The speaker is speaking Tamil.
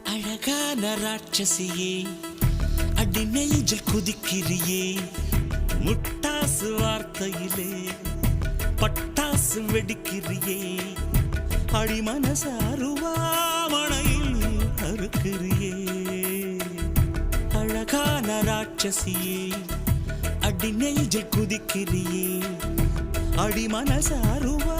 அழகான ராட்சசியே அடி நெஞ்சில் குதிக்கிறியே முட்டாசு வார்த்தையிலே பட்டாசு வெடிக்கிறியே அடி மனசு அருவாமணையில் அறுக்கிறியே அழகான ராட்சசியே அடி நெஞ்சில் குதிக்கிறியே அடி மனசு அருவா